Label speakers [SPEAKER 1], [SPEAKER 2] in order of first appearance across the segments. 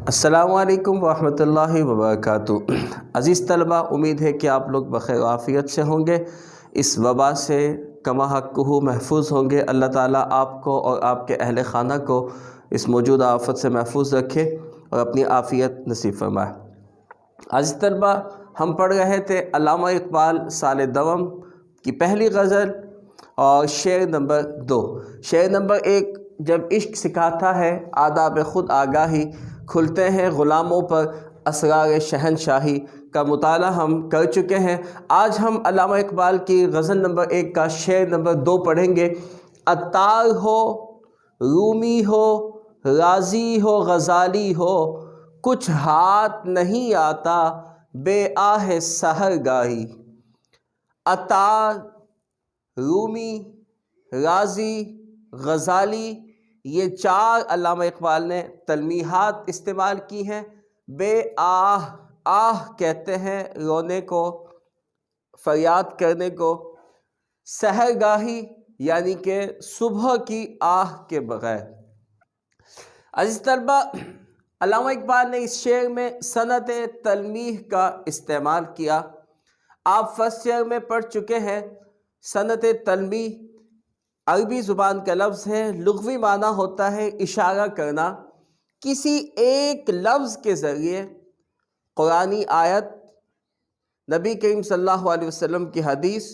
[SPEAKER 1] السلام علیکم ورحمۃ اللہ وبرکاتہ۔ عزیز طلبہ، امید ہے کہ آپ لوگ بخیر و عافیت سے ہوں گے، اس وبا سے کما حقہ محفوظ ہوں گے۔ اللہ تعالیٰ آپ کو اور آپ کے اہل خانہ کو اس موجودہ آفت سے محفوظ رکھے اور اپنی عافیت نصیب فرمائے۔ عزیز طلبہ، ہم پڑھ رہے تھے علامہ اقبال سال دوم کی پہلی غزل اور شعر نمبر 2۔ شعر نمبر 1، جب عشق سکھاتا ہے آداب خود آگاہی، کھلتے ہیں غلاموں پر اسرار شہنشاہی، کا مطالعہ ہم کر چکے ہیں۔ آج ہم علامہ اقبال کی غزل نمبر 1 کا شعر نمبر 2 پڑھیں گے۔ عطار ہو، رومی ہو، رازی ہو، غزالی ہو، کچھ ہاتھ نہیں آتا بے آہ سحر گاہی۔ عطار، رومی، رازی، غزالی، یہ 4 علامہ اقبال نے تلمیحات استعمال کی ہیں۔ بے آہ، آہ کہتے ہیں رونے کو، فریاد کرنے کو۔ سحر گاہی یعنی کہ صبح کی آہ کے بغیر۔ عزیز طلبہ، علامہ اقبال نے اس شعر میں صنعت تلمیح کا استعمال کیا۔ آپ فرسٹ شعر میں پڑھ چکے ہیں۔ صنعت تلمیح عربی زبان کا لفظ ہے، لغوی معنی ہوتا ہے اشارہ کرنا۔ کسی ایک لفظ کے ذریعے قرآنی آیت، نبی کریم صلی اللہ علیہ وسلم کی حدیث،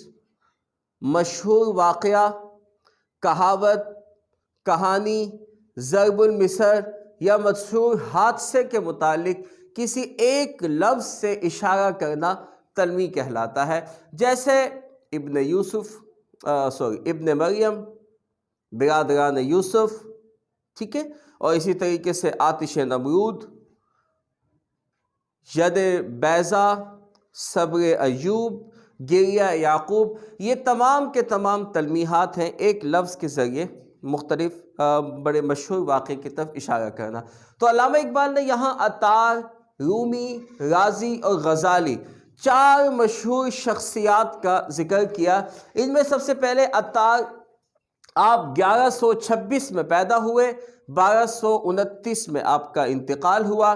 [SPEAKER 1] مشہور واقعہ، کہاوت، کہانی، ضرب المثل یا مشہور حادثے کے متعلق کسی ایک لفظ سے اشارہ کرنا تلمیح کہلاتا ہے۔ جیسے ابن مریم، برادران یوسف، ٹھیک ہے، اور اسی طریقے سے آتش نمرود، ید بیضا، صبر ایوب، گریہ یعقوب، یہ تمام کے تمام تلمیحات ہیں ایک لفظ کے ذریعے مختلف بڑے مشہور واقعے کی طرف اشارہ کرنا۔ تو علامہ اقبال نے یہاں عطار، رومی، رازی اور غزالی 4 مشہور شخصیات کا ذکر کیا۔ ان میں سب سے پہلے عطار، آپ 1126 میں پیدا ہوئے، 1229 میں آپ کا انتقال ہوا۔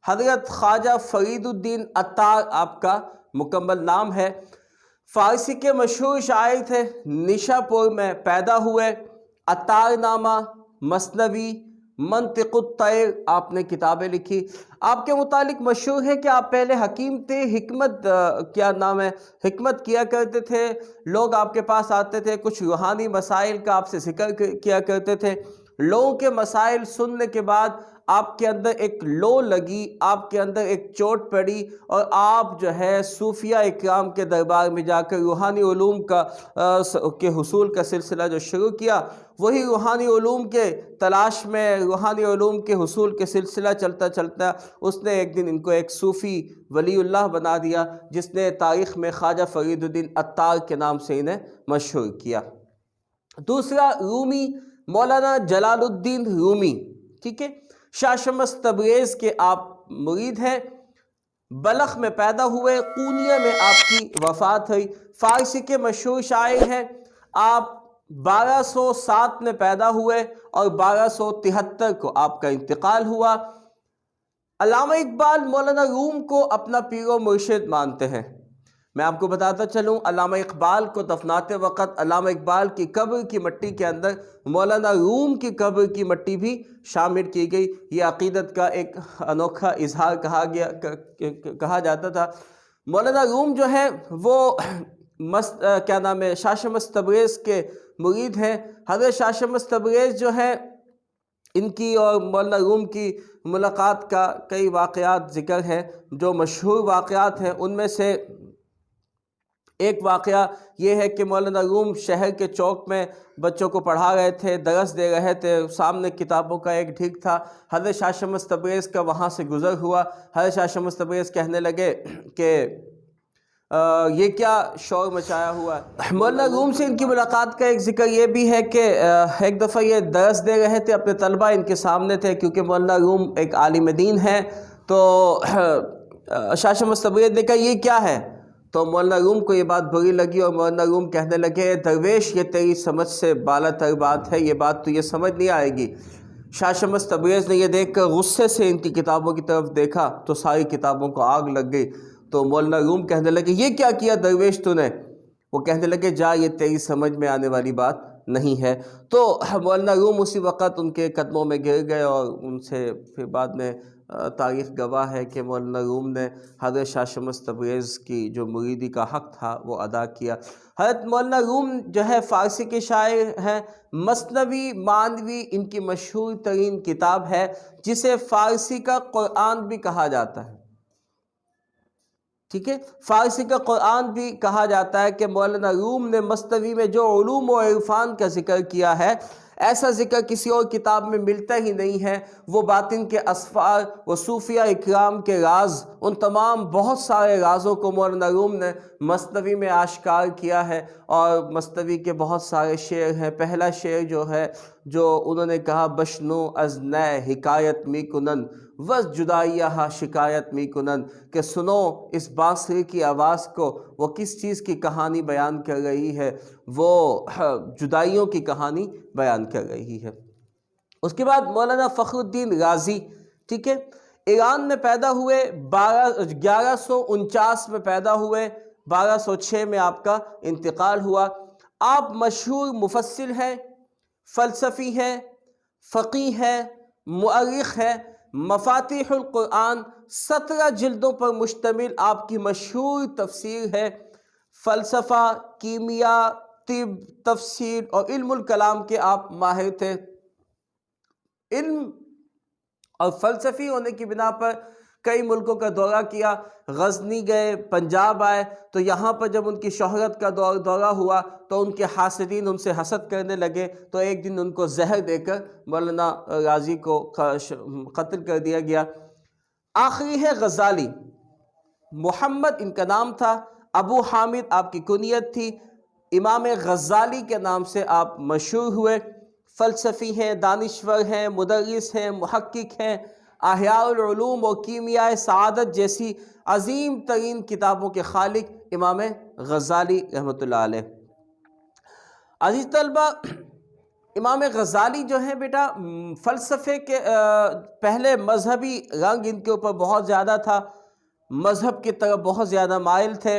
[SPEAKER 1] حضرت خواجہ فرید الدین عطار آپ کا مکمل نام ہے۔ فارسی کے مشہور شاعر تھے، نشا پور میں پیدا ہوئے۔ عطار نامہ، مثنوی، منطق الطیر آپ نے کتابیں لکھی۔ آپ کے متعلق مشہور ہے کہ آپ پہلے حکیم تھے، حکمت کیا کرتے تھے۔ لوگ آپ کے پاس آتے تھے، کچھ روحانی مسائل کا آپ سے ذکر کیا کرتے تھے۔ لوگوں کے مسائل سننے کے بعد آپ کے اندر ایک لو لگی، آپ کے اندر ایک چوٹ پڑی، اور آپ جو ہے صوفیہ اکرام کے دربار میں جا کر روحانی علوم کے حصول کا سلسلہ جو شروع کیا۔ وہی روحانی علوم کے تلاش میں، روحانی علوم کے حصول کے سلسلہ چلتا چلتا اس نے ایک دن ان کو ایک صوفی ولی اللہ بنا دیا، جس نے تاریخ میں خواجہ فرید الدین عطار کے نام سے انہیں مشہور کیا۔ دوسرا رومی، مولانا جلال الدین رومی، ٹھیک ہے، شاہ شمس تبریز کے آپ مرید ہیں۔ بلخ میں پیدا ہوئے، قونیہ میں آپ کی وفات ہوئی۔ فارسی کے مشہور شاعر ہیں۔ آپ 1207 میں پیدا ہوئے اور 1273 کو آپ کا انتقال ہوا۔ علامہ اقبال مولانا روم کو اپنا پیر و مرشد مانتے ہیں۔ میں آپ کو بتاتا چلوں، علامہ اقبال کو دفناتے وقت علامہ اقبال کی قبر کی مٹی کے اندر مولانا روم کی قبر کی مٹی بھی شامل کی گئی۔ یہ عقیدت کا ایک انوکھا اظہار کہا جاتا تھا۔ مولانا روم جو ہے وہ شاہ شمس تبریز کے مرید ہیں۔ حضرت شاہ شمس تبریز جو ہے، ان کی اور مولانا روم کی ملاقات کا کئی واقعات ذکر ہیں۔ جو مشہور واقعات ہیں ان میں سے ایک واقعہ یہ ہے کہ مولانا روم شہر کے چوک میں بچوں کو پڑھا رہے تھے، درس دے رہے تھے، سامنے کتابوں کا ایک ڈھیگ تھا۔ حضرت شاہ شمس تبریز کا وہاں سے گزر ہوا۔ حضرت شاہ شمس تبریز کہنے لگے کہ یہ کیا شور مچایا ہوا ہے۔ مولانا روم سے ان کی ملاقات کا ایک ذکر یہ بھی ہے کہ ایک دفعہ یہ درس دے رہے تھے، اپنے طلبہ ان کے سامنے تھے، کیونکہ مولانا روم ایک عالم دین ہے۔ تو شاہ شمس تبریز نے کہا یہ کیا ہے؟ تو مولانا روم کو یہ بات بری لگی اور مولانا روم کہنے لگے درویش یہ تیری سمجھ سے بالا تر بات ہے، یہ بات تو یہ سمجھ نہیں آئے گی۔ شاہ شمس تبریز نے یہ دیکھ کر غصے سے ان کی کتابوں کی طرف دیکھا تو ساری کتابوں کو آگ لگ گئی. تو مولانا روم کہنے لگے یہ کیا کیا درویش تو نے؟ وہ کہنے لگے جا یہ تیری سمجھ میں آنے والی بات نہیں ہے. تو مولانا روم اسی وقت ان کے قدموں میں گر گئے اور ان سے پھر بعد میں تاریخ گواہ ہے کہ مولانا روم نے حضرت شاہ شمس تبریز کی جو مریدی کا حق تھا وہ ادا کیا. حضرت مولانا روم جو ہے فارسی کے شاعر ہیں. مثنوی مانوی ان کی مشہور ترین کتاب ہے جسے فارسی کا قرآن بھی کہا جاتا ہے. ٹھیک ہے، فارسی کا قرآن بھی کہا جاتا ہے کہ مولانا روم نے مثنوی میں جو علوم و عرفان کا ذکر کیا ہے ایسا ذکر کسی اور کتاب میں ملتا ہی نہیں ہے. وہ باطن کے اسفار و صوفیہ اکرام کے راز، ان تمام بہت سارے رازوں کو مولانا روم نے مثنوی میں آشکار کیا ہے. اور مثنوی کے بہت سارے شعر ہیں. پہلا شعر جو ہے جو انہوں نے کہا بشنو از نئے حکایت می کنن وز جدائیہ شکایت می کنن، کہ سنو اس بانسری کی آواز کو، وہ کس چیز کی کہانی بیان کر رہی ہے؟ وہ جدائیوں کی کہانی بیان کر رہی ہے. اس کے بعد مولانا فخر الدین رازی، ٹھیک ہے، ایران میں پیدا ہوئے، 1149 میں پیدا ہوئے، 1206 میں آپ کا انتقال ہوا. آپ مشہور مفسر ہیں، فلسفی ہیں، فقیہ ہیں، مؤرخ ہیں. مفاتیح القرآن 17 جلدوں پر مشتمل آپ کی مشہور تفسیر ہے. فلسفہ، کیمیا، طب، تفسیر اور علم الکلام کے آپ ماہر تھے. علم اور فلسفی ہونے کی بنا پر کئی ملکوں کا دورہ کیا. غزنی گئے، پنجاب آئے، تو یہاں پر جب ان کی شہرت کا دورہ ہوا تو ان کے حاسدین ان سے حسد کرنے لگے. تو ایک دن ان کو زہر دے کر مولانا رازی کو قتل کر دیا گیا. آخری ہے غزالی، محمد ان کا نام تھا، ابو حامد آپ کی کنیت تھی. امام غزالی کے نام سے آپ مشہور ہوئے. فلسفی ہیں، دانشور ہیں، مدرس ہیں، محقق ہیں. احیاء العلوم و کیمیاء سعادت جیسی عظیم ترین کتابوں کے خالق امام غزالی رحمۃ اللہ علیہ. عزیز طلبہ، امام غزالی جو ہیں بیٹا فلسفے کے پہلے مذہبی رنگ ان کے اوپر بہت زیادہ تھا، مذہب کی طرف بہت زیادہ مائل تھے،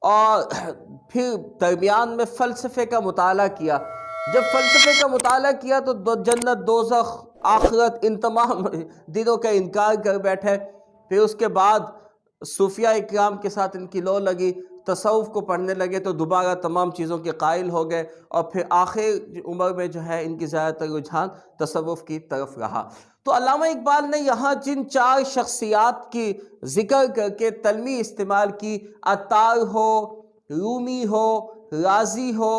[SPEAKER 1] اور پھر درمیان میں فلسفے کا مطالعہ کیا. جب فلسفے کا مطالعہ کیا تو جنت، دوزخ، آخرت، ان تمام دنوں کا انکار کر بیٹھے. پھر اس کے بعد صوفیہ اکرام کے ساتھ ان کی لو لگی، تصوف کو پڑھنے لگے تو دوبارہ تمام چیزوں کے قائل ہو گئے. اور پھر آخر عمر میں جو ہے ان کی زیادہ تر رجحان تصوف کی طرف رہا. تو علامہ اقبال نے یہاں جن 4 شخصیات کی ذکر کر کے تلمیح استعمال کی، عطار ہو، رومی ہو، رازی ہو،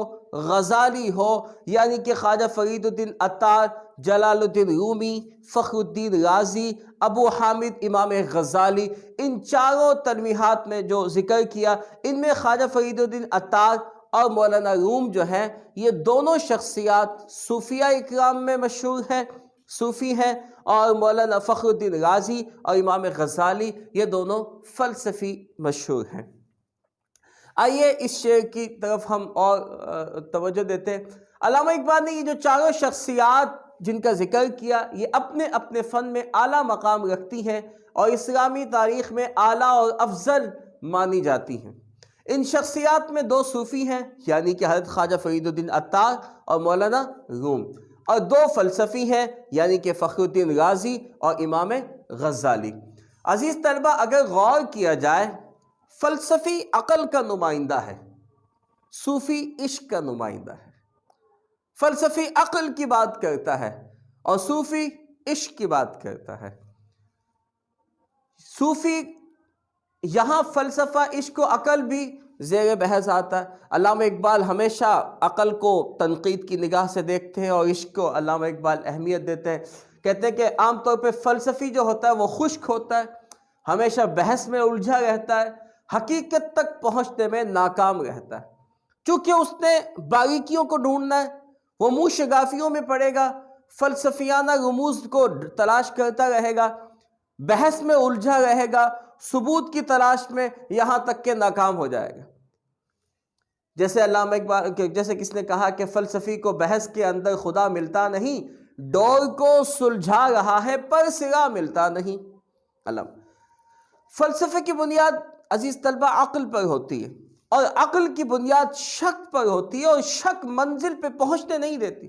[SPEAKER 1] غزالی ہو، یعنی کہ خواجہ فرید الدین عطار، جلال الدین رومی، فخر الدین رازی، ابو حامد امام غزالی، ان 4 تلمیحات میں جو ذکر کیا، ان میں خواجہ فرید الدین عطار اور مولانا روم جو ہیں یہ دونوں شخصیات صوفیہ اکرام میں مشہور ہیں، صوفی ہیں. اور مولانا فخر الدین رازی اور امام غزالی یہ دونوں فلسفی مشہور ہیں. آئیے اس شعر کی طرف ہم اور توجہ دیتے ہیں. علامہ اقبال نے یہ جو 4 شخصیات جن کا ذکر کیا یہ اپنے اپنے فن میں اعلیٰ مقام رکھتی ہیں اور اسلامی تاریخ میں اعلیٰ اور افضل مانی جاتی ہیں. ان شخصیات میں 2 صوفی ہیں یعنی کہ حضرت خواجہ فرید الدین عطار اور مولانا روم، اور 2 فلسفی ہیں یعنی کہ فخر الدین رازی اور امام غزالی. عزیز طلبہ، اگر غور کیا جائے، فلسفی عقل کا نمائندہ ہے، صوفی عشق کا نمائندہ ہے. فلسفی عقل کی بات کرتا ہے اور صوفی عشق کی بات کرتا ہے. صوفی یہاں فلسفہ، عشق و عقل بھی زیر بحث آتا ہے. علامہ اقبال ہمیشہ عقل کو تنقید کی نگاہ سے دیکھتے ہیں اور عشق کو علامہ اقبال اہمیت دیتے ہیں. کہتے ہیں کہ عام طور پہ فلسفی جو ہوتا ہے وہ خشک ہوتا ہے، ہمیشہ بحث میں الجھا رہتا ہے، حقیقت تک پہنچنے میں ناکام رہتا ہے. چونکہ اس نے باریکیوں کو ڈھونڈنا ہے، وہ منہ شگافیوں میں پڑے گا، فلسفیانہ رموز کو تلاش کرتا رہے گا، بحث میں الجھا رہے گا، ثبوت کی تلاش میں، یہاں تک کہ ناکام ہو جائے گا. جیسے علامہ اقبال، جیسے کس نے کہا کہ فلسفی کو بحث کے اندر خدا ملتا نہیں، ڈور کو سلجھا رہا ہے پر سرا ملتا نہیں۔ علم فلسفے کی بنیاد عزیز طلبہ عقل پر ہوتی ہے، اور عقل کی بنیاد شک پر ہوتی ہے، اور شک منزل پہ پہنچنے نہیں دیتی۔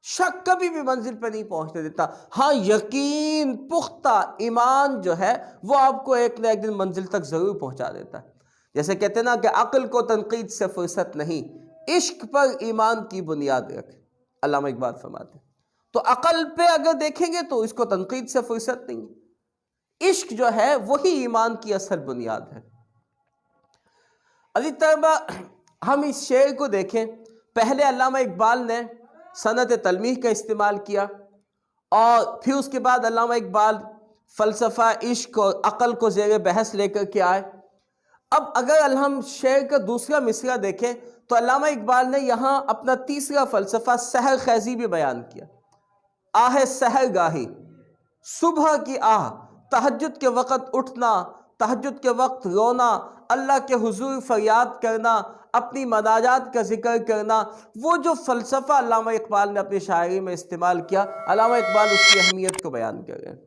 [SPEAKER 1] شک کبھی بھی منزل پہ نہیں پہنچنے دیتا۔ ہاں یقین، پختہ ایمان جو ہے وہ آپ کو ایک نہ ایک دن منزل تک ضرور پہنچا دیتا ہے۔ جیسے کہتے ہیں نا کہ عقل کو تنقید سے فرصت نہیں، عشق پر ایمان کی بنیاد رکھ، علامہ اقبال فرماتے ہیں۔ تو عقل پہ اگر دیکھیں گے تو اس کو تنقید سے فرصت نہیں ہے، عشق جو ہے وہی ایمان کی اصل بنیاد ہے۔ عزیز طلبہ ہم اس شعر کو دیکھیں، پہلے علامہ اقبال نے صنعت تلمیح کا استعمال کیا، اور پھر اس کے بعد علامہ اقبال فلسفہ عشق اور عقل کو زیر بحث لے کر کے آئے۔ اب اگر ہم شعر کا دوسرا مصرع دیکھیں تو علامہ اقبال نے یہاں اپنا تیسرا فلسفہ سحر خیزی بھی بیان کیا۔ آہ سحر گاہی، صبح کی آہ، تہجد کے وقت اٹھنا، تہجد کے وقت رونا، اللہ کے حضور فریاد کرنا، اپنی مناجات کا ذکر کرنا، وہ جو فلسفہ علامہ اقبال نے اپنی شاعری میں استعمال کیا، علامہ اقبال اس کی اہمیت کو بیان کر رہے ہیں۔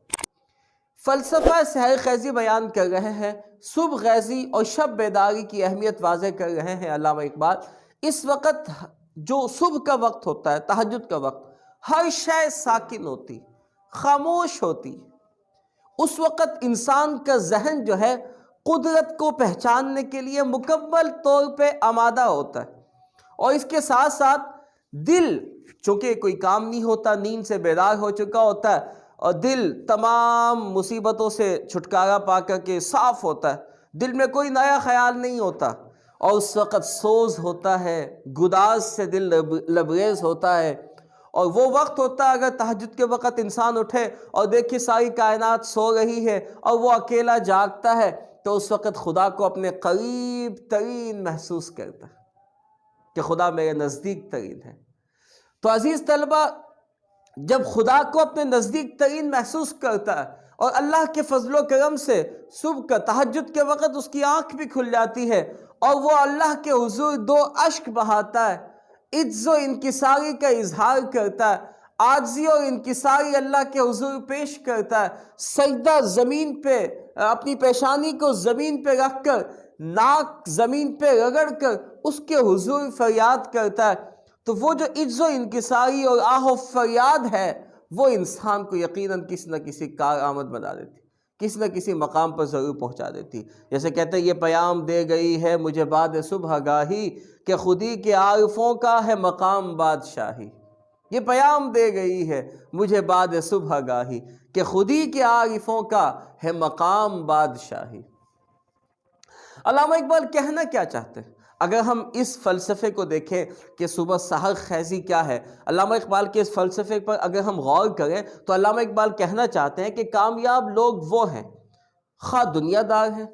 [SPEAKER 1] فلسفہ سحر خیزی بیان کر رہے ہیں، صبح خیزی اور شب بیداری کی اہمیت واضح کر رہے ہیں علامہ اقبال۔ اس وقت جو صبح کا وقت ہوتا ہے، تہجد کا وقت، ہر شے ساکن ہوتی، خاموش ہوتی۔ اس وقت انسان کا ذہن جو ہے قدرت کو پہچاننے کے لیے مکمل طور پہ آمادہ ہوتا ہے، اور اس کے ساتھ ساتھ دل، چونکہ کوئی کام نہیں ہوتا، نیند سے بیدار ہو چکا ہوتا ہے، اور دل تمام مصیبتوں سے چھٹکارا پا کر کے صاف ہوتا ہے، دل میں کوئی نیا خیال نہیں ہوتا، اور اس وقت سوز ہوتا ہے، گداز سے دل لبریز ہوتا ہے۔ اور وہ وقت ہوتا ہے اگر تہجد کے وقت انسان اٹھے اور دیکھے ساری کائنات سو رہی ہے اور وہ اکیلا جاگتا ہے، تو اس وقت خدا کو اپنے قریب ترین محسوس کرتا ہے کہ خدا میرے نزدیک ترین ہے۔ تو عزیز طلبہ جب خدا کو اپنے نزدیک ترین محسوس کرتا ہے، اور اللہ کے فضل و کرم سے صبح کا تہجد کے وقت اس کی آنکھ بھی کھل جاتی ہے، اور وہ اللہ کے حضور دو اشک بہاتا ہے، عجز و انکساری کا اظہار کرتا ہے، عاجزی اور انکساری اللہ کے حضور پیش کرتا ہے، سجدہ زمین پہ اپنی پیشانی کو زمین پہ رکھ کر، ناک زمین پہ رگڑ کر اس کے حضور فریاد کرتا ہے۔ تو وہ جو عجز و انکساری اور آہ و فریاد ہے، وہ انسان کو یقیناً کسی نہ کسی کارآمد بنا دیتی، کسی نہ کسی مقام پر ضرور پہنچا دیتی۔ جیسے کہتے ہیں یہ پیام دے گئی ہے مجھے بعد صبح گاہی، کہ خودی کے عارفوں کا ہے مقام بادشاہی۔ یہ پیام دے گئی ہے مجھے بعد صبح گاہی، کہ خودی کے عارفوں کا ہے مقام بادشاہی۔ علامہ اقبال کہنا کیا چاہتے ہیں؟ اگر ہم اس فلسفے کو دیکھیں کہ صبح سحر خیزی کیا ہے، علامہ اقبال کے اس فلسفے پر اگر ہم غور کریں تو علامہ اقبال کہنا چاہتے ہیں کہ کامیاب لوگ وہ ہیں، خواہ دنیا دار ہیں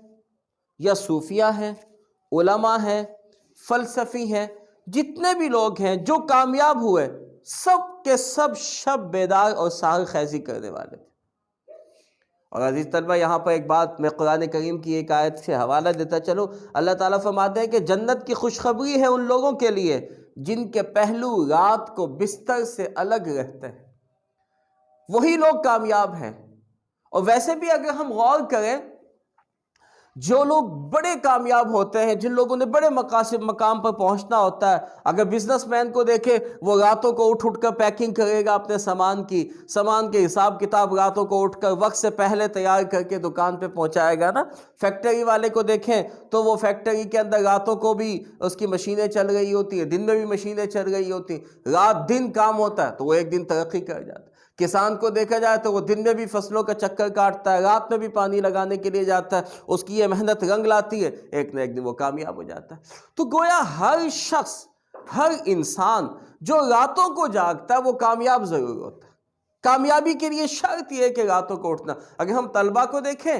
[SPEAKER 1] یا صوفیہ ہیں، علماء ہیں، فلسفی ہیں، جتنے بھی لوگ ہیں جو کامیاب ہوئے، سب کے سب شب بیدار اور سحر خیزی کرنے والے تھے۔ اور عزیز طلبہ یہاں پر ایک بات میں قرآن کریم کی ایک آیت سے حوالہ دیتا چلو، اللہ تعالیٰ فرماتے ہیں کہ جنت کی خوشخبری ہے ان لوگوں کے لیے جن کے پہلو رات کو بستر سے الگ رہتے ہیں، وہی لوگ کامیاب ہیں۔ اور ویسے بھی اگر ہم غور کریں، جو لوگ بڑے کامیاب ہوتے ہیں، جن لوگوں نے بڑے مقام پر پہنچنا ہوتا ہے، اگر بزنس مین کو دیکھیں، وہ راتوں کو اٹھ کر پیکنگ کرے گا اپنے سامان کے حساب کتاب راتوں کو اٹھ کر وقت سے پہلے تیار کر کے دکان پہ پہنچائے گا نا۔ فیکٹری والے کو دیکھیں تو وہ فیکٹری کے اندر راتوں کو بھی اس کی مشینیں چل رہی ہوتی ہیں، دن میں بھی مشینیں چل رہی ہوتی ہیں، رات دن کام ہوتا ہے تو وہ ایک دن ترقی کر جاتا ہے۔ کسان کو دیکھا جائے تو وہ دن میں بھی فصلوں کا چکر کاٹتا ہے، رات میں بھی پانی لگانے کے لیے جاتا ہے، اس کی یہ محنت رنگ لاتی ہے، ایک نہ ایک دن وہ کامیاب ہو جاتا ہے۔ تو گویا ہر شخص، ہر انسان جو راتوں کو جاگتا ہے وہ کامیاب ضرور ہوتا ہے۔ کامیابی کے لیے شرط یہ ہے کہ راتوں کو اٹھنا۔ اگر ہم طلبہ کو دیکھیں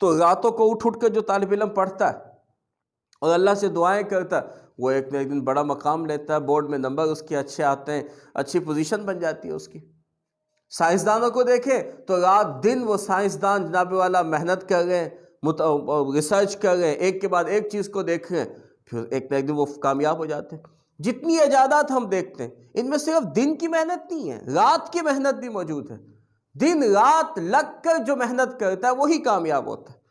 [SPEAKER 1] تو راتوں کو اٹھ کر جو طالب علم پڑھتا ہے اور اللہ سے دعائیں کرتا ہے، وہ ایک نہ ایک دن بڑا مقام لیتا ہے، بورڈ میں نمبر اس کے اچھے آتے ہیں، اچھی پوزیشن بن جاتی ہے اس کی۔ سائنسدانوں کو دیکھیں تو رات دن وہ سائنسدان جناب والا محنت کر رہے ہیں، ریسرچ کر رہے ہیں، ایک کے بعد ایک چیز کو دیکھ رہے ہیں، پھر ایک نہ ایک دن وہ کامیاب ہو جاتے ہیں۔ جتنی ایجادات ہم دیکھتے ہیں ان میں صرف دن کی محنت نہیں ہے، رات کی محنت بھی موجود ہے۔ دن رات لگ کر جو محنت کرتا ہے وہی کامیاب ہوتا ہے۔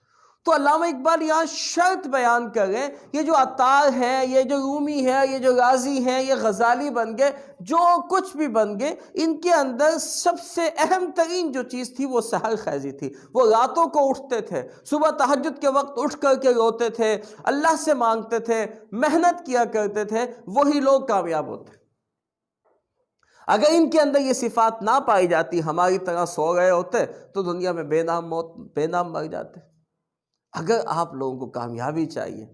[SPEAKER 1] تو علامہ اقبال یہاں شرط بیان کر رہے ہیں، یہ جو عطار ہیں، یہ جو رومی ہے، یہ جو غازی ہیں، یہ غزالی بن گئے، جو کچھ بھی بن گئے، ان کے اندر سب سے اہم ترین جو چیز تھی وہ سحر خیزی تھی۔ وہ راتوں کو اٹھتے تھے، صبح تہجد کے وقت اٹھ کر کے روتے تھے، اللہ سے مانگتے تھے، محنت کیا کرتے تھے، وہی لوگ کامیاب ہوتے۔ اگر ان کے اندر یہ صفات نہ پائی جاتی، ہماری طرح سو رہے ہوتے تو دنیا میں بے نام مر جاتے۔ اگر آپ لوگوں کو کامیابی چاہیے،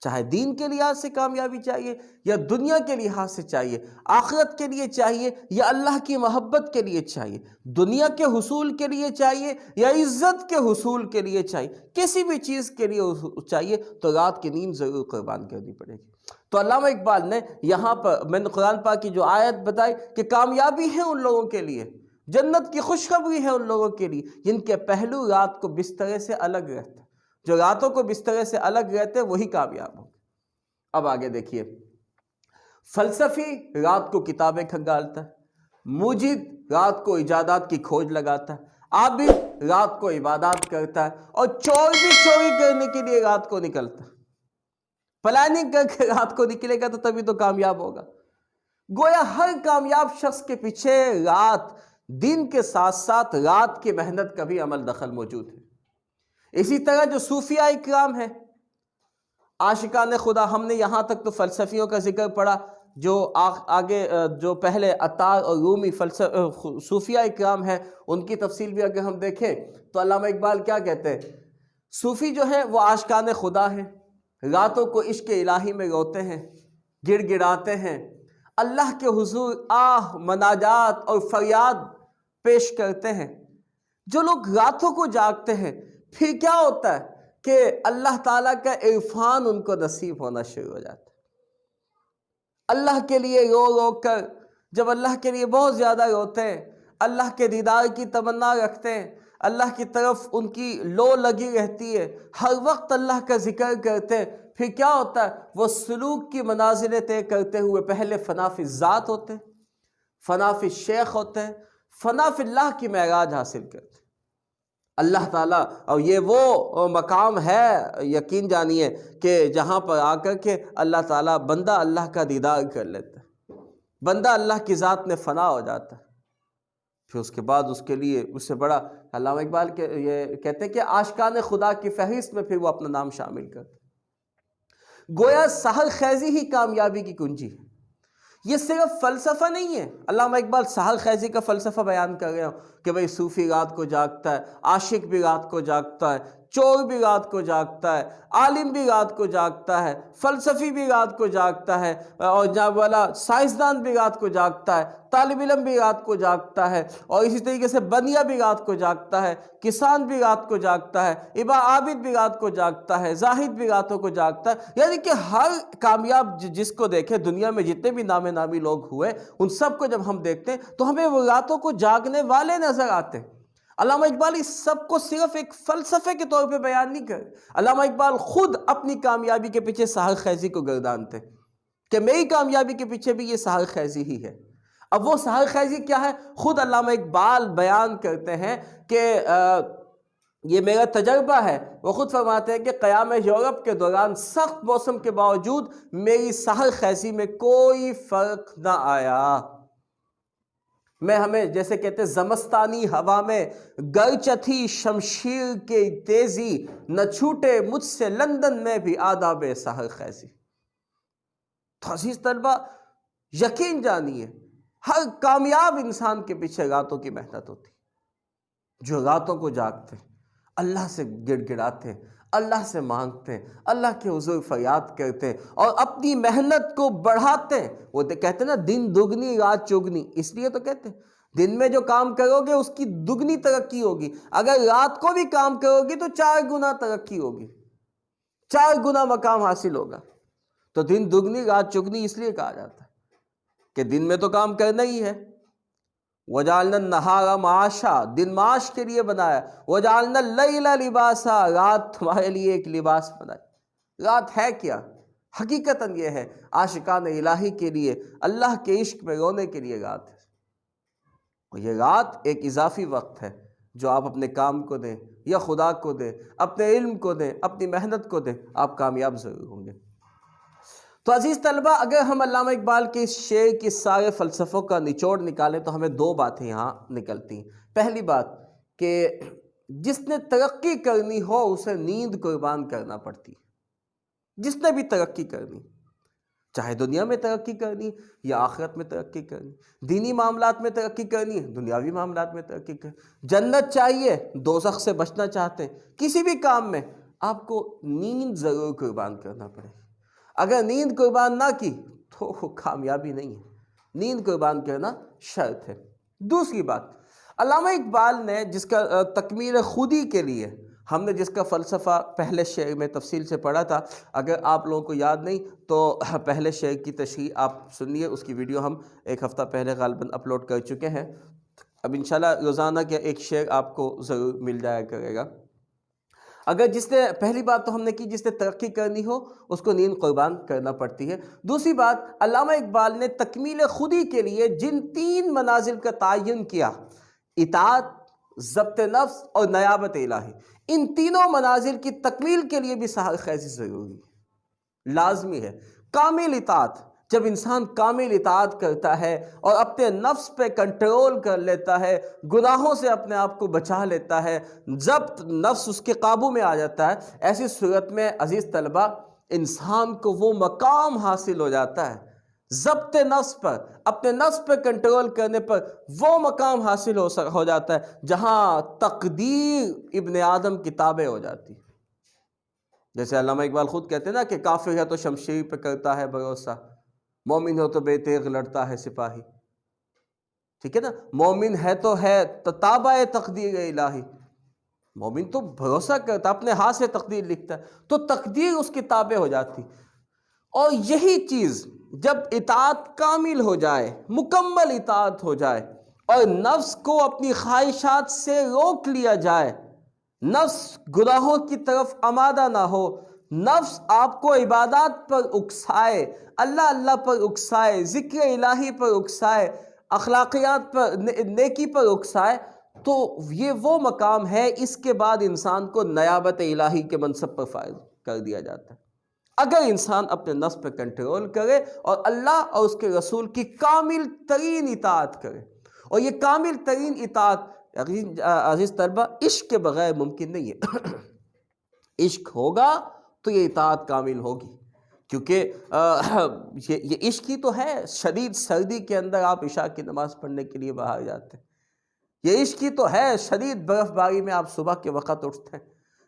[SPEAKER 1] چاہے دین کے لحاظ سے کامیابی چاہیے یا دنیا کے لحاظ سے چاہیے، آخرت کے لیے چاہیے یا اللہ کی محبت کے لیے چاہیے، دنیا کے حصول کے لیے چاہیے یا عزت کے حصول کے لیے چاہیے، کسی بھی چیز کے لیے چاہیے تو رات کی نیند ضرور قربان کرنی پڑے گی۔ تو علامہ اقبال نے یہاں پر میں نے قرآن پاک کی جو آیت بتائی کہ کامیابی ہے ان لوگوں کے لیے، جنت کی خوشخبری ہے ان لوگوں کے لیے جن کے پہلو رات کو بسترے سے الگ رہتے۔ جو راتوں کو بسترے سے الگ رہتے وہی کامیاب ہوں۔ اب آگے دیکھیے، فلسفی رات کو کتابیں کھنگالتا ہے، موجد رات کو ایجادات کی کھوج لگاتا ہے، عابد رات کو عبادات کرتا ہے، اور چور بھی چوری کرنے کے لیے رات کو نکلتا ہے۔ پلاننگ کر کے رات کو نکلے گا تو تبھی تو کامیاب ہوگا۔ گویا ہر کامیاب شخص کے پیچھے رات، دن کے ساتھ ساتھ رات کی محنت کا بھی عمل دخل موجود ہے۔ اسی طرح جو صوفیاء اکرام ہیں، عاشقان خدا، ہم نے یہاں تک تو فلسفیوں کا ذکر پڑا، جو آگے جو پہلے عطار اور رومی صوفیاء اکرام ہیں ان کی تفصیل بھی اگر ہم دیکھیں تو علامہ اقبال کیا کہتے ہیں؟ صوفی جو ہیں وہ عاشقان خدا ہیں، راتوں کو عشق الہی میں روتے ہیں، گڑ گڑاتے ہیں، اللہ کے حضور آہ مناجات اور فریاد پیش کرتے ہیں۔ جو لوگ راتوں کو جاگتے ہیں پھر کیا ہوتا ہے کہ اللہ تعالیٰ کا عرفان ان کو نصیب ہونا شروع ہو جاتا ہے۔ اللہ کے لیے رو رو کر، جب اللہ کے لیے بہت زیادہ روتے ہیں، اللہ کے دیدار کی تمنا رکھتے ہیں، اللہ کی طرف ان کی لو لگی رہتی ہے، ہر وقت اللہ کا ذکر کرتے ہیں، پھر کیا ہوتا ہے؟ وہ سلوک کی منازلیں طے کرتے ہوئے پہلے فنا فی الذات ہوتے ہیں، فنا فی الشیخ ہوتے ہیں، فنا فی اللہ کی معراج حاصل کرتے ہیں۔ اللہ تعالیٰ، اور یہ وہ مقام ہے یقین جانیے کہ جہاں پر آ کر کے اللہ تعالیٰ بندہ اللہ کا دیدار کر لیتا ہے، بندہ اللہ کی ذات میں فنا ہو جاتا ہے، پھر اس کے بعد اس کے لیے اس سے بڑا علامہ اقبال یہ کہتے ہیں کہ عاشقان خدا کی فہرست میں پھر وہ اپنا نام شامل کرتے ہیں۔ گویا سحر خیزی ہی کامیابی کی کنجی ہے۔ یہ صرف فلسفہ نہیں ہے، علامہ اقبال سحر خیزی کا فلسفہ بیان کر رہے ہوں کہ بھئی صوفی رات کو جاگتا ہے، عاشق بھی رات کو جاگتا ہے، چور بھی رات کو جاگتا ہے، عالم بھی رات کو جاگتا ہے، فلسفی بھی رات کو جاگتا ہے، اور جناب والا سائنسدان بھی رات کو جاگتا ہے، طالب علم بھی رات کو جاگتا ہے، اور اسی طریقے سے بنیا بھی رات کو جاگتا ہے، کسان بھی رات کو جاگتا ہے، عابد بھی رات کو جاگتا ہے، زاہد بھی راتوں کو جاگتا ہے۔ یعنی کہ ہر کامیاب جس کو دیکھے، دنیا میں جتنے بھی نامی لوگ ہوئے، ان سب کو جب ہم دیکھتے ہیں تو ہمیں وہ راتوں کو جاگنے والے نظر آتے ہیں۔ علامہ اقبال اس سب کو صرف ایک فلسفے کے طور پہ بیان نہیں کر، علامہ اقبال خود اپنی کامیابی کے پیچھے سحر خیزی کو گردانتے کہ میری کامیابی کے پیچھے بھی یہ سحر خیزی ہی ہے۔ اب وہ سحر خیزی کیا ہے؟ خود علامہ اقبال بیان کرتے ہیں کہ یہ میرا تجربہ ہے۔ وہ خود فرماتے ہیں کہ قیام یورپ کے دوران سخت موسم کے باوجود میری سحر خیزی میں کوئی فرق نہ آیا۔ میں ہمیں جیسے کہتے ہیں زمستانی ہوا میں گرچہ تھی شمشیر کی تیزی، نہ چھوٹے مجھ سے لندن میں بھی آداب سحر خیزی۔ تو عزیز طلبہ یقین جانیے ہر کامیاب انسان کے پیچھے راتوں کی محنت ہوتی، جو راتوں کو جاگتے ہیں، اللہ سے گڑ گڑاتے ہیں، اللہ سے مانگتے ہیں، اللہ کے حضور فریاد کرتے ہیں اور اپنی محنت کو بڑھاتے ہیں۔ وہ کہتے ہیں نا دن دگنی رات چگنی، اس لیے تو کہتے ہیں دن میں جو کام کرو گے اس کی دگنی ترقی ہوگی، اگر رات کو بھی کام کرو گی تو 4 گنا ترقی ہوگی، 4 گنا مقام حاصل ہوگا۔ تو دن دگنی رات چگنی اس لیے کہا جاتا ہے کہ دن میں تو کام کرنا ہی ہے۔ وَجَعَلْنَا النَّهَارَ مَعَاشًا، دن معاش کے لیے بنایا۔ وَجَعَلْنَا اللَّيْلَ لِبَاسًا، رات تمہارے لیے ایک لباس بنائی۔ رات ہے کیا؟ حقیقتاً یہ ہے عاشقان الہی کے لیے اللہ کے عشق میں رونے کے لیے رات ہے، اور یہ رات ایک اضافی وقت ہے جو آپ اپنے کام کو دیں یا خدا کو دیں، اپنے علم کو دیں، اپنی محنت کو دیں، آپ کامیاب ضرور ہوں گے۔ تو عزیز طلبہ، اگر ہم علامہ اقبال کے اس شعر کی سارے فلسفوں کا نچوڑ نکالیں تو ہمیں دو باتیں یہاں نکلتی ہیں۔ پہلی بات کہ جس نے ترقی کرنی ہو اسے نیند قربان کرنا پڑتی ہے۔ جس نے بھی ترقی کرنی، چاہے دنیا میں ترقی کرنی یا آخرت میں ترقی کرنی، دینی معاملات میں ترقی کرنی ہے، دنیاوی معاملات میں ترقی کرنی، جنت چاہیے، دوزخ سے بچنا چاہتے ہیں، کسی بھی کام میں آپ کو نیند ضرور قربان کرنا پڑے گی۔ اگر نیند قربان نہ کی تو کامیابی نہیں ہے، نیند قربان کرنا شرط ہے۔ دوسری بات، علامہ اقبال نے جس کا تکمیل خودی کے لیے ہم نے جس کا فلسفہ پہلے شعر میں تفصیل سے پڑھا تھا، اگر آپ لوگوں کو یاد نہیں تو پہلے شعر کی تشریح آپ سنیے، اس کی ویڈیو ہم ایک ہفتہ پہلے غالباً اپلوڈ کر چکے ہیں۔ اب انشاءاللہ روزانہ کا ایک شعر آپ کو ضرور مل جایا کرے گا۔ اگر جس نے پہلی بات تو ہم نے کی جس نے ترقی کرنی ہو اس کو نیند قربان کرنا پڑتی ہے۔ دوسری بات، علامہ اقبال نے تکمیل خودی کے لیے جن تین منازل کا تعین کیا، اطاعت، ضبط نفس اور نیابت الہی، ان تینوں منازل کی تکمیل کے لیے بھی سحر خیزی ضروری ہے، لازمی ہے۔ کامل اطاعت، جب انسان کامل اطاعت کرتا ہے اور اپنے نفس پہ کنٹرول کر لیتا ہے، گناہوں سے اپنے آپ کو بچا لیتا ہے، ضبط نفس اس کے قابو میں آ جاتا ہے، ایسی صورت میں عزیز طلبہ انسان کو وہ مقام حاصل ہو جاتا ہے، ضبط نفس پر، اپنے نفس پہ کنٹرول کرنے پر وہ مقام حاصل ہو جاتا ہے جہاں تقدیر ابن آدم کی تابع ہو جاتی ہے۔ جیسے علامہ اقبال خود کہتے ہیں نا کہ کافر ہے تو شمشیر پہ کرتا ہے بھروسہ، مومن ہو تو بے تیغ لڑتا ہے سپاہی، ٹھیک ہے نا، مومن ہے تو ہے تابع تقدیر الہی، مومن تو بھروسہ کرتا، اپنے ہاتھ سے تقدیر لکھتا ہے تو تقدیر اس کی تابع ہو جاتی۔ اور یہی چیز جب اطاعت کامل ہو جائے، مکمل اطاعت ہو جائے اور نفس کو اپنی خواہشات سے روک لیا جائے، نفس گناہوں کی طرف آمادہ نہ ہو، نفس آپ کو عبادات پر اکسائے، اللہ اللہ پر اکسائے، ذکر الہی پر اکسائے، اخلاقیات پر، نیکی پر اکسائے، تو یہ وہ مقام ہے، اس کے بعد انسان کو نیابت الہی کے منصب پر فائز کر دیا جاتا ہے۔ اگر انسان اپنے نفس پہ کنٹرول کرے اور اللہ اور اس کے رسول کی کامل ترین اطاعت کرے، اور یہ کامل ترین اطاعت عزیز طلبہ عشق کے بغیر ممکن نہیں ہے۔ عشق ہوگا تو یہ اطاعت کامل ہوگی، کیونکہ یہ عشق ہی تو ہے۔ شدید سردی کے اندر آپ عشاء کی نماز پڑھنے کے لیے باہر جاتے ہیں، یہ عشق ہی تو ہے۔ شدید برف باری میں آپ صبح کے وقت اٹھتے ہیں،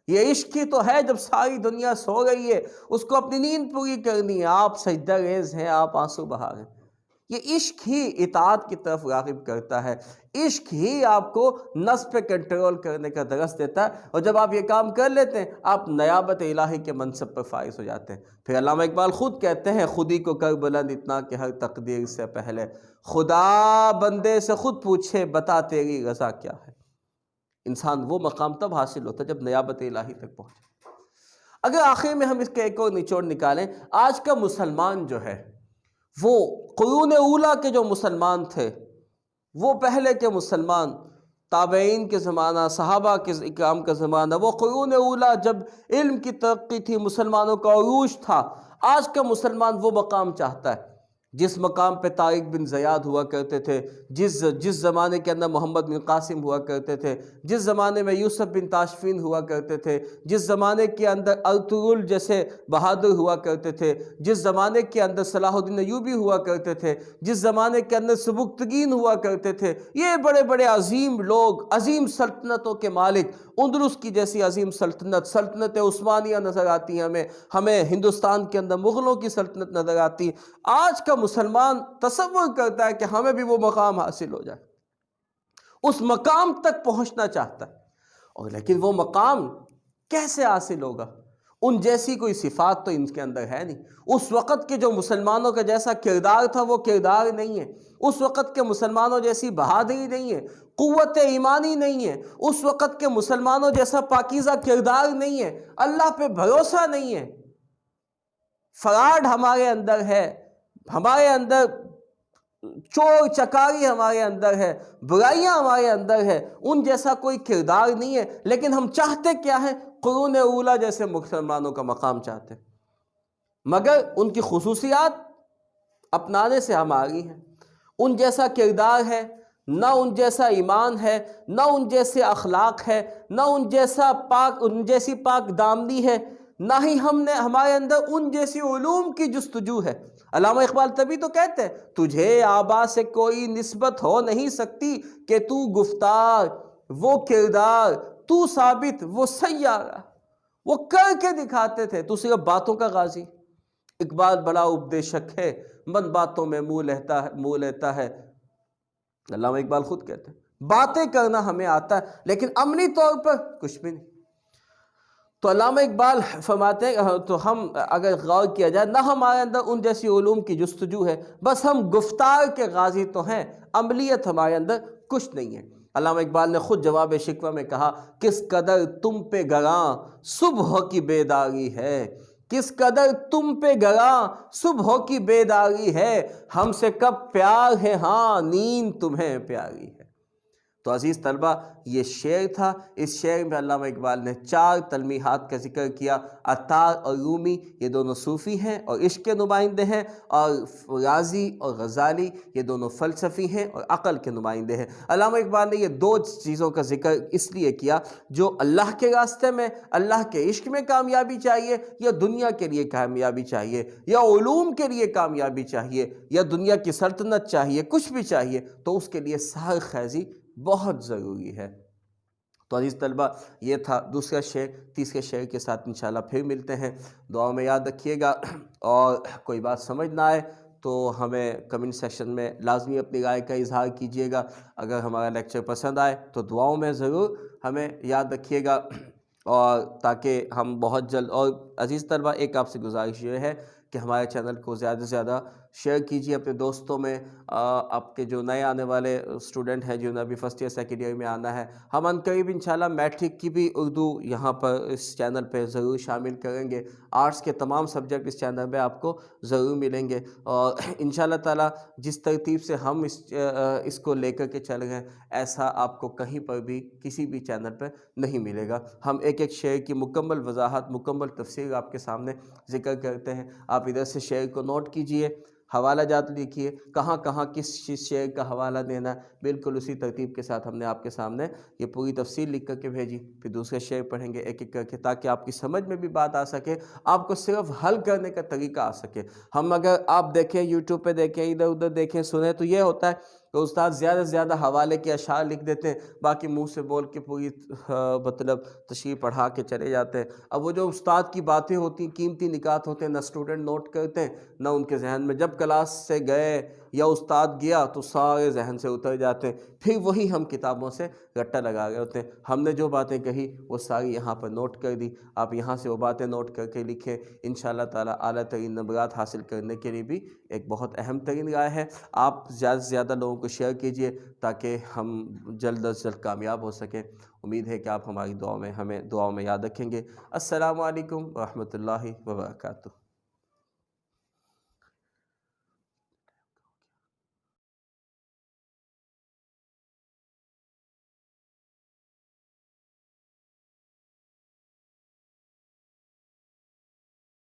[SPEAKER 1] یہ عشق ہی تو ہے۔ جب ساری دنیا سو رہی ہے اس کو اپنی نیند پوری کرنی ہے، آپ سجدہ ریز ہیں، آپ آنسو بہا رہے ہیں، یہ عشق ہی اطاعت کی طرف راغب کرتا ہے، عشق ہی آپ کو نفس پہ کنٹرول کرنے کا درس دیتا ہے، اور جب آپ یہ کام کر لیتے ہیں آپ نیابت الہی کے منصب پر فائز ہو جاتے ہیں۔ پھر علامہ اقبال خود کہتے ہیں، خودی کو کر بلند اتنا کہ ہر تقدیر سے پہلے خدا بندے سے خود پوچھے بتا تیری رضا کیا ہے۔ انسان وہ مقام تب حاصل ہوتا ہے جب نیابت الہی تک پہنچے۔ اگر آخر میں ہم اس کے ایک اور نچوڑ نکالیں، آج کا مسلمان جو ہے وہ قرون اولیٰ کے جو مسلمان تھے، وہ پہلے کے مسلمان، تابعین کے زمانہ، صحابہ کے اکرام کا زمانہ، وہ قرون اولیٰ جب علم کی ترقی تھی، مسلمانوں کا عروج تھا، آج کا مسلمان وہ مقام چاہتا ہے جس مقام پہ طارق بن زیاد ہوا کرتے تھے، جس زمانے کے اندر محمد بن قاسم ہوا کرتے تھے، جس زمانے میں یوسف بن تاشفین ہوا کرتے تھے، جس زمانے کے اندر ارطغرل جیسے بہادر ہوا کرتے تھے، جس زمانے کے اندر صلاح الدین ایوبی ہوا کرتے تھے، جس زمانے کے اندر سبکتگین ہوا کرتے تھے، یہ بڑے بڑے عظیم لوگ، عظیم سلطنتوں کے مالک، اندلس کی جیسی عظیم سلطنت، سلطنت عثمانیہ نظر آتی ہیں ہمیں ہندوستان کے اندر مغلوں کی سلطنت نظر آتی ہے۔ آج کا مسلمان تصور کرتا ہے کہ ہمیں بھی وہ مقام حاصل ہو جائے، اس مقام تک پہنچنا چاہتا ہے، اور لیکن وہ مقام کیسے حاصل ہوگا؟ ان جیسی کوئی صفات تو ان کے اندر ہے نہیں۔ اس وقت کے جو مسلمانوں کا جیسا کردار تھا وہ کردار نہیں ہے، اس وقت کے مسلمانوں جیسی بہادری نہیں ہے، قوت ایمانی نہیں ہے، اس وقت کے مسلمانوں جیسا پاکیزہ کردار نہیں ہے، اللہ پہ بھروسہ نہیں ہے۔ فراڈ ہمارے اندر ہے، ہمارے اندر چور چکاری ہمارے اندر ہے، برائیاں ہمارے اندر ہے، ان جیسا کوئی کردار نہیں ہے، لیکن ہم چاہتے کیا ہیں؟ قرون اولیٰ جیسے مسلمانوں کا مقام چاہتے ہیں، مگر ان کی خصوصیات اپنانے سے ہم آگئی ہیں۔ ان جیسا کردار ہے، نہ ان جیسا ایمان ہے، نہ ان جیسے اخلاق ہے، نہ ان جیسی پاک دامنی ہے، نہ ہی ہمارے اندر ان جیسی علوم کی جستجو ہے۔ علامہ اقبال تبھی تو کہتے ہیں تجھے آبا سے کوئی نسبت ہو نہیں سکتی کہ تو گفتار وہ کردار تو ثابت وہ سیارہ۔ وہ کر کے دکھاتے تھے، تو صرف باتوں کا غازی۔ اقبال بڑا اپدیشک ہے، من باتوں میں منہ لیتا ہے۔ علامہ اقبال خود کہتے ہیں باتیں کرنا ہمیں آتا ہے، لیکن عملی طور پر کچھ بھی نہیں۔ تو علامہ اقبال فرماتے ہیں، تو ہم اگر غور کیا جائے، نہ ہمارے اندر ان جیسی علوم کی جستجو ہے، بس ہم گفتار کے غازی تو ہیں، عملیت ہمارے اندر کچھ نہیں ہے۔ علامہ اقبال نے خود جواب شکوہ میں کہا کس قدر تم پہ گراں صبح کی بیداری ہے، کس قدر تم پہ گراں صبح کی بیداری ہے، ہم سے کب پیار ہے ہاں نیند تمہیں پیاری ہے۔ تو عزیز طلبہ، یہ شعر تھا۔ اس شعر میں علامہ اقبال نے 4 تلمیحات کا ذکر کیا۔ عطار اور رومی یہ دونوں صوفی ہیں اور عشق کے نمائندے ہیں، اور رازی اور غزالی یہ دونوں فلسفی ہیں اور عقل کے نمائندے ہیں۔ علامہ اقبال نے یہ 2 چیزوں کا ذکر اس لیے کیا، جو اللہ کے راستے میں، اللہ کے عشق میں کامیابی چاہیے، یا دنیا کے لیے کامیابی چاہیے، یا علوم کے لیے کامیابی چاہیے، یا دنیا کی سلطنت چاہیے، کچھ بھی چاہیے، تو اس کے لیے سحر خیزی بہت ضروری ہے۔ تو عزیز طلبہ، یہ تھا دوسرا شعر۔ تیسرے شعر کے ساتھ انشاءاللہ پھر ملتے ہیں۔ دعاؤں میں یاد رکھیے گا، اور کوئی بات سمجھ نہ آئے تو ہمیں کمنٹ سیکشن میں لازمی اپنی رائے کا اظہار کیجیے گا۔ اگر ہمارا لیکچر پسند آئے تو دعاؤں میں ضرور ہمیں یاد رکھیے گا، اور تاکہ ہم بہت جلد، اور عزیز طلبہ ایک آپ سے گزارش یہ ہے کہ ہمارے چینل کو زیادہ سے زیادہ شیئر کیجیے اپنے دوستوں میں۔ آپ کے جو نئے آنے والے اسٹوڈنٹ ہیں، جنہیں ابھی فرسٹ ایئر سیکنڈ ایئر میں آنا ہے، ہم عنقریب انشاءاللہ میٹرک کی بھی اردو یہاں پر اس چینل پہ ضرور شامل کریں گے۔ آرٹس کے تمام سبجیکٹ اس چینل پہ آپ کو ضرور ملیں گے، اور انشاءاللہ تعالیٰ جس ترتیب سے ہم اس کو لے کر کے چل گئے، ایسا آپ کو کہیں پر بھی کسی بھی چینل پہ نہیں ملے گا۔ ہم ایک ایک شعر کی مکمل وضاحت، مکمل تفسیر آپ کے سامنے ذکر کرتے ہیں۔ آپ ادھر سے شعر کو نوٹ کیجئے، حوالہ جات لکھیے، کہاں کہاں کس شعر کا حوالہ دینا ہے، بالکل اسی ترتیب کے ساتھ ہم نے آپ کے سامنے یہ پوری تفصیل لکھ کر کے بھیجی۔ پھر دوسرے شعر پڑھیں گے ایک ایک کر کے، تاکہ آپ کی سمجھ میں بھی بات آ سکے، آپ کو صرف حل کرنے کا طریقہ آ سکے۔ ہم اگر آپ دیکھیں، یوٹیوب پہ دیکھیں، ادھر ادھر دیکھیں، سنیں، تو یہ ہوتا ہے کہ استاد زیادہ سے زیادہ حوالے کے اشعار لکھ دیتے ہیں، باقی منہ سے بول کے پوری مطلب تشریح پڑھا کے چلے جاتے ہیں۔ اب وہ جو استاد کی باتیں ہوتی ہیں، قیمتی نکات ہوتے ہیں، نہ اسٹوڈنٹ نوٹ کرتے ہیں، نہ ان کے ذہن میں، جب کلاس سے گئے یا استاد گیا تو سارے ذہن سے اتر جاتے ہیں، پھر وہی ہم کتابوں سے رٹا لگا رہے ہوتے ہیں۔ ہم نے جو باتیں کہی وہ ساری یہاں پر نوٹ کر دی، آپ یہاں سے وہ باتیں نوٹ کر کے لکھیں۔ انشاءاللہ تعالیٰ اعلیٰ ترین نمبرات حاصل کرنے کے لیے بھی ایک بہت اہم ترین رائے ہے۔ آپ زیادہ سے زیادہ لوگوں کو شیئر کیجئے تاکہ ہم جلد از جلد کامیاب ہو سکیں۔ امید ہے کہ آپ ہماری دعاؤں میں ہمیں دعاؤں میں یاد رکھیں گے۔ السلام علیکم ورحمۃ اللہ وبرکاتہ۔